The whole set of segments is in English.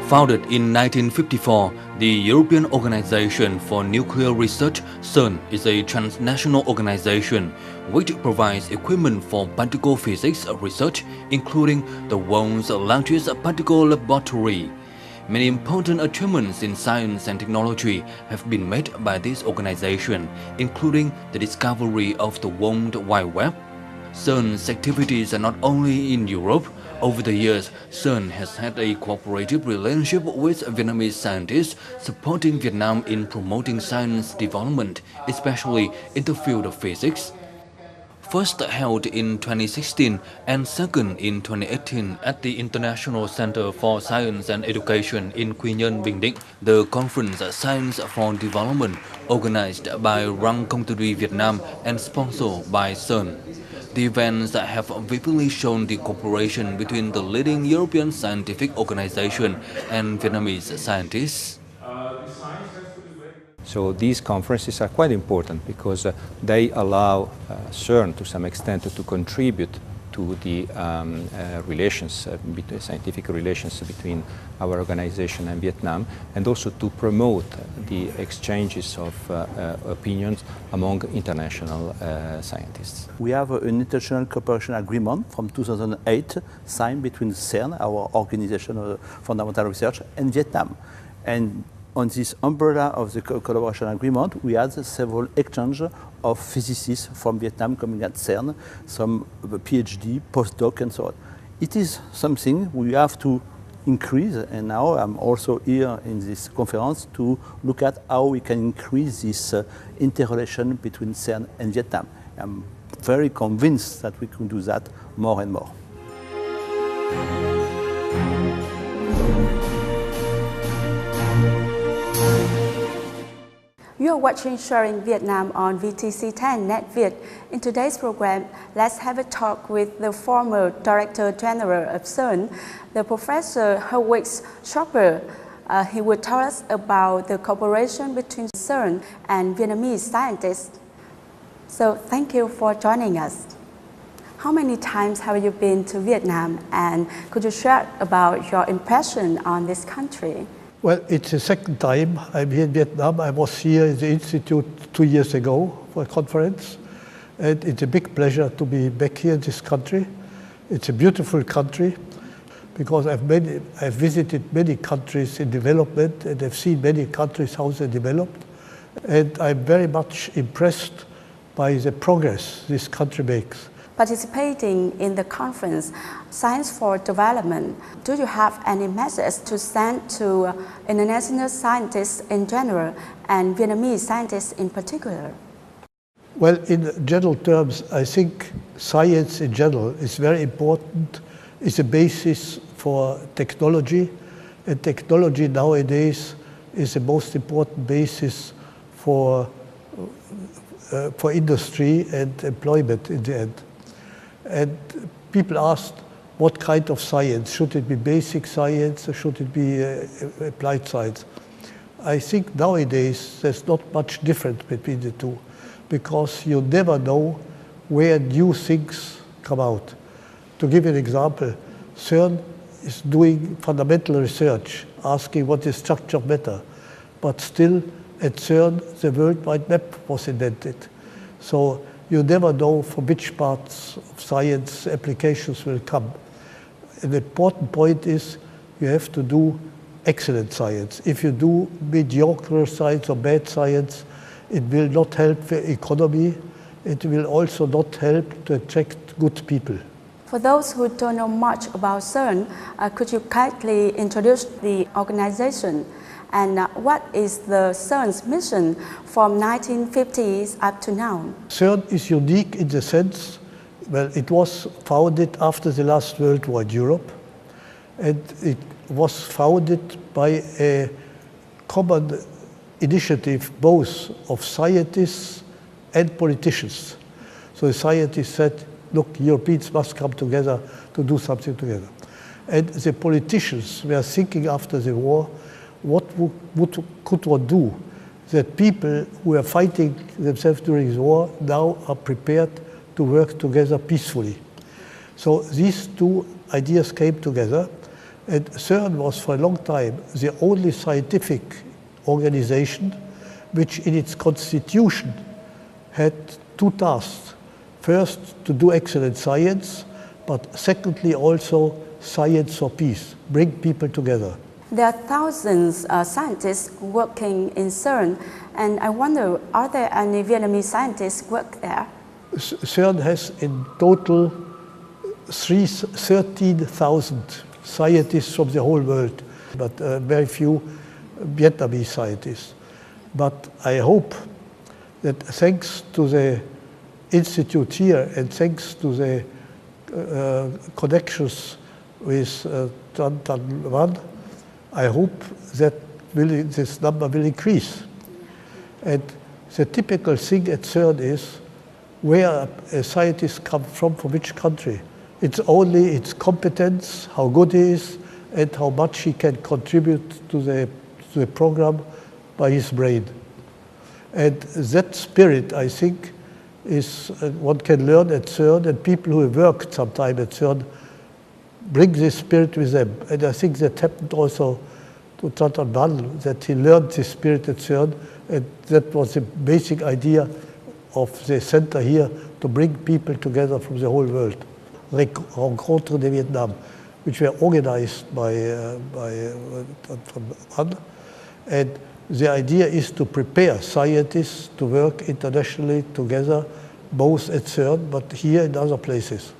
Founded in 1954, the European Organization for Nuclear Research, CERN, is a transnational organization which provides equipment for particle physics research, including the world's largest particle laboratory. Many important achievements in science and technology have been made by this organization, including the discovery of the World Wide Web. CERN's activities are not only in Europe. Over the years, CERN has had a cooperative relationship with Vietnamese scientists, supporting Vietnam in promoting science development, especially in the field of physics. First held in 2016 and second in 2018 at the International Center for Science and Education in Nhon, Bình, the conference Science for Development, organized by Rang Công ty Việt Nam and sponsored by CERN. The events have vividly shown the cooperation between the leading European scientific organization and Vietnamese scientists. So these conferences are quite important because they allow CERN to some extent to contribute to the scientific relations between our organization and Vietnam, and also to promote the exchanges of opinions among international scientists. We have an international cooperation agreement from 2008 signed between CERN, our organization of fundamental research, and Vietnam. And on this umbrella of the collaboration agreement, we had several exchanges of physicists from Vietnam coming at CERN, some PhD, postdoc, and so on. It is something we have to increase, and now I'm also here in this conference to look at how we can increase this interrelation between CERN and Vietnam. I'm very convinced that we can do that more and more. You are watching Sharing Vietnam on VTC10 NETVIET. In today's program, let's have a talk with the former Director General of CERN, the Professor Herwig Schopper. He will tell us about the cooperation between CERN and Vietnamese scientists. So thank you for joining us. How many times have you been to Vietnam, and could you share about your impression on this country? Well, it's the second time I'm here in Vietnam. I was here in the Institute 2 years ago for a conference, and it's a big pleasure to be back here in this country. It's a beautiful country because I've visited many countries in development, and I've seen many countries how they developed, and I'm very much impressed by the progress this country makes. Participating in the conference, Science for Development, do you have any message to send to international scientists in general and Vietnamese scientists in particular? Well, in general terms, I think science in general is very important. It's a basis for technology, and technology nowadays is the most important basis for industry and employment in the end. And people asked, what kind of science? Should it be basic science or should it be applied science? I think nowadays there's not much difference between the two, because you never know where new things come out. To give you an example, CERN is doing fundamental research, asking what is structure of matter. But still, at CERN, the World Wide Web was invented. So you never know from which parts of science applications will come. An important point is you have to do excellent science. If you do mediocre science or bad science, it will not help the economy. It will also not help to attract good people. For those who don't know much about CERN, could you kindly introduce the organization? And what is the CERN's mission from 1950s up to now? CERN is unique in the sense, well, it was founded after the last World War in Europe, and it was founded by a common initiative both of scientists and politicians. So the scientists said, look, Europeans must come together to do something together. And the politicians were thinking after the war, what could one do that people who are fighting themselves during the war now are prepared to work together peacefully? So these two ideas came together, And CERN was for a long time the only scientific organization which in its constitution had two tasks. First, to do excellent science, but secondly also science for peace, bring people together. There are thousands of scientists working in CERN, and I wonder, are there any Vietnamese scientists work there? CERN has in total 13,000 scientists from the whole world, but very few Vietnamese scientists. But I hope that thanks to the institute here and thanks to the connections with Tan, I hope that this number will increase. And the typical thing at CERN is where a scientist comes from which country. It's only its competence, how good he is, and how much he can contribute to the program by his brain. And that spirit, I think, is one can learn at CERN, and people who have worked sometime at CERN bring this spirit with them. And I think that happened also to Tan, that he learned this spirit at CERN, and that was the basic idea of the center here, to bring people together from the whole world. Rencontres de Vietnam, which were organized by Tan. And the idea is to prepare scientists to work internationally together, both at CERN, but here and other places.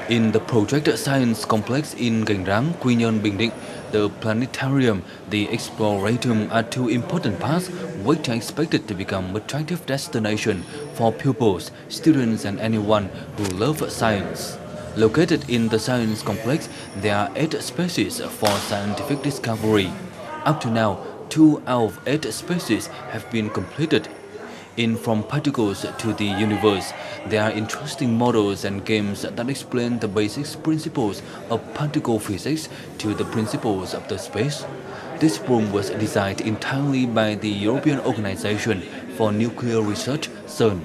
In the project Science Complex in Gành Ráng, Quy Nhơn, Bình Định, the planetarium, the exploratorium are two important parts which are expected to become attractive destination for pupils, students and anyone who love science. Located in the Science Complex, there are 8 spaces for scientific discovery. Up to now, 2 out of 8 spaces have been completed. In From Particles to the Universe, there are interesting models and games that explain the basic principles of particle physics to the principles of the space. This room was designed entirely by the European Organization for Nuclear Research, CERN.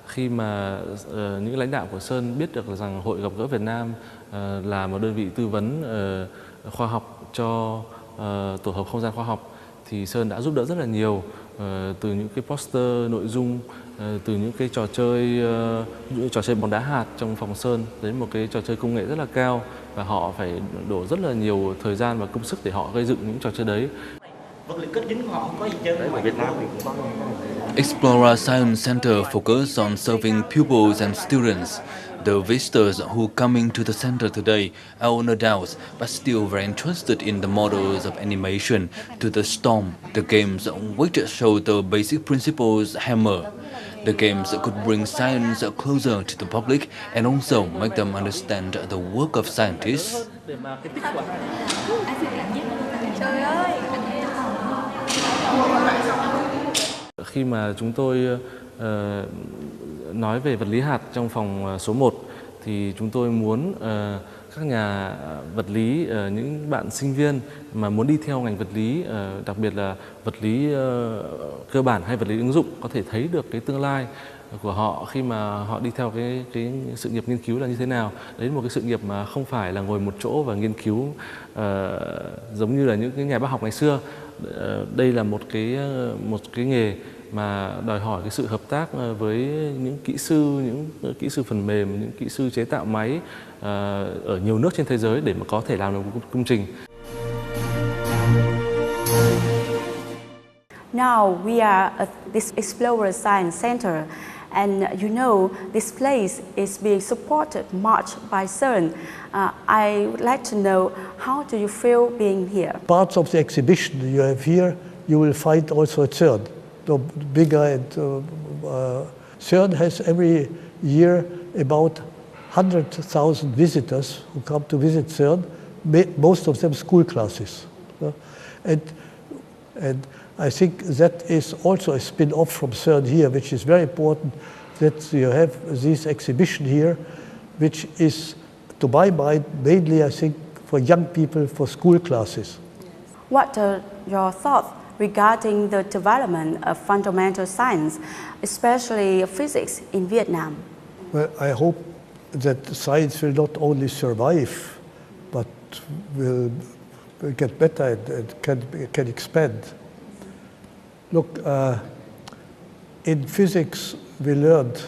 Khi mà những lãnh đạo của CERN biết được rằng Hội Gặp gỡ Việt Nam là một đơn vị tư vấn khoa học cho tổ hợp không gian khoa học, thì CERN đã giúp đỡ rất là nhiều, từ những cái poster nội dung, từ những cái trò chơi bóng đá hạt trong phòng CERN đến một cái trò chơi công nghệ rất là cao, và họ phải đổ rất là nhiều thời gian và công sức để họ gây dựng những trò chơi đấy. Explora Science Center focuses on serving pupils and students. The visitors who coming to the center today are no doubts, but still very interested in the models of animation, to the storm, the games which show the basic principles hammer. The games could bring science closer to the public and also make them understand the work of scientists. Khi mà chúng tôi nói về vật lý hạt trong phòng số 1 thì chúng tôi muốn các nhà vật lý, những bạn sinh viên mà muốn đi theo ngành vật lý, đặc biệt là vật lý cơ bản hay vật lý ứng dụng, có thể thấy được cái tương lai của họ khi mà họ đi theo cái sự nghiệp nghiên cứu là như thế nào. Đấy là một cái sự nghiệp mà không phải là ngồi một chỗ và nghiên cứu giống như là những cái nhà bác học ngày xưa. Đây là một cái nghề mà đòi hỏi cái sự hợp tác với những kỹ sư phần mềm, những kỹ sư chế tạo máy ở nhiều nước trên thế giới để mà có thể làm được một công trình. Now we are at this Explorer Science Center, and you know this place is being supported much by CERN. I would like to know, how do you feel being here? Parts of the exhibition you have here, you will find also at CERN. The bigger and CERN has every year about 100,000 visitors who come to visit CERN, most of them school classes. And I think that is also a spin-off from CERN here, which is very important, that you have this exhibition here, which is, to my mind, mainly, I think, for young people, for school classes. What are your thoughts regarding the development of fundamental science, especially physics, in Vietnam? Well, I hope that science will not only survive, but will get better and can expand. Look, in physics we learned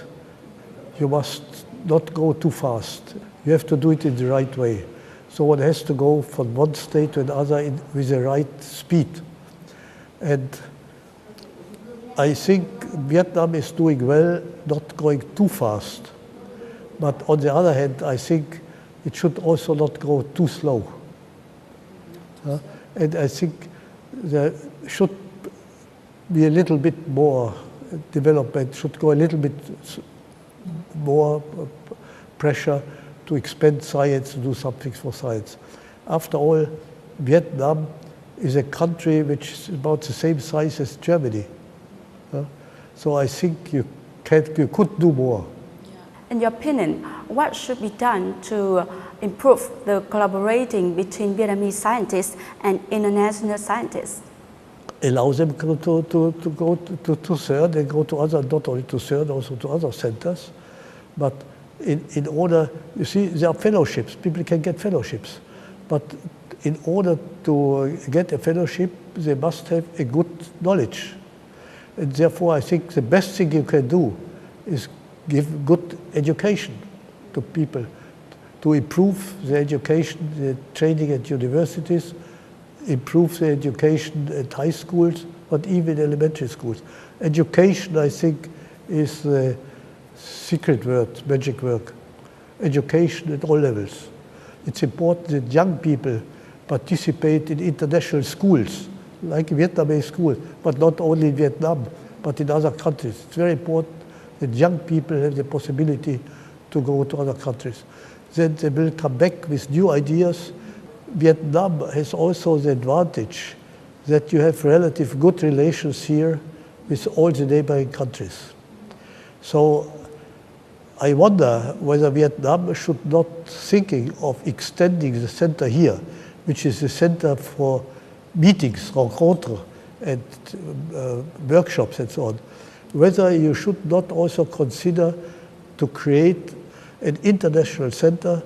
you must not go too fast. You have to do it in the right way. So one has to go from one state to another with the right speed. And I think Vietnam is doing well, not going too fast. But on the other hand, I think it should also not go too slow. And I think there should be a little bit more development, should go a little bit more pressure to expand science, to do something for science. After all, Vietnam is a country which is about the same size as Germany. So I think you could do more. In your opinion, what should be done to improve the collaborating between Vietnamese scientists and international scientists? Allow them to go to CERN and go to other, not only to CERN, also to other centers. But in order, you see, there are fellowships, people can get fellowships. But in order to get a fellowship, they must have a good knowledge. And therefore, I think the best thing you can do is give good education to people, to improve the education, the training at universities, improve the education at high schools, but even elementary schools. Education, I think, is the secret word, magic word. Education at all levels. It's important that young people participate in international schools, like Vietnamese schools, but not only in Vietnam, but in other countries. It's very important that young people have the possibility to go to other countries. Then they will come back with new ideas. Vietnam has also the advantage that you have relative good relations here with all the neighboring countries. So I wonder whether Vietnam should not thinking of extending the center here, which is the center for meetings, rencontres, and workshops and so on, whether you should not also consider to create an international center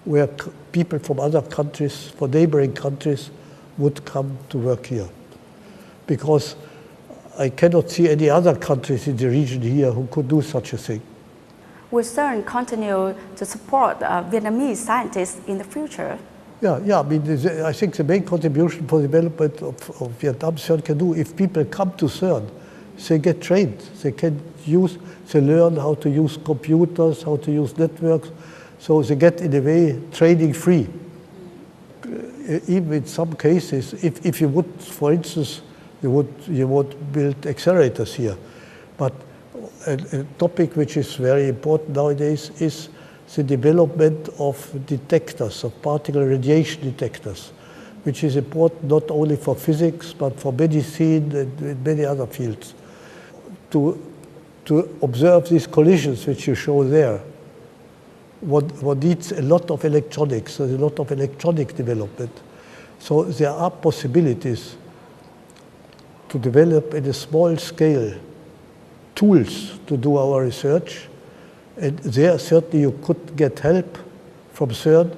where people from other countries, from neighboring countries, would come to work here. Because I cannot see any other countries in the region here who could do such a thing. Will CERN continue to support Vietnamese scientists in the future? Yeah. I mean, I think the main contribution for the development of Vietnam CERN can do, if people come to CERN, they get trained. They learn how to use computers, how to use networks. So they get, in a way, training free. Even in some cases, if you would, for instance, you would build accelerators here. But a topic which is very important nowadays is the development of detectors, of particle radiation detectors, which is important not only for physics, but for medicine and many other fields. To observe these collisions which you show there, one needs a lot of electronics, a lot of electronic development. So there are possibilities to develop in a small scale tools to do our research. And there certainly you could get help from CERN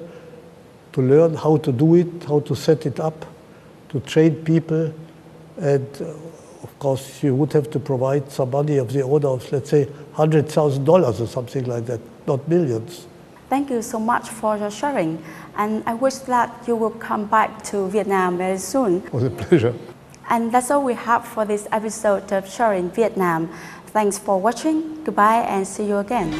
to learn how to do it, how to set it up, to train people. And of course, you would have to provide some money of the order of, let's say, $100,000 or something like that, not millions. Thank you so much for your sharing. And I wish that you will come back to Vietnam very soon. It was a pleasure. And that's all we have for this episode of Sharing Vietnam. Thanks for watching. Goodbye and see you again.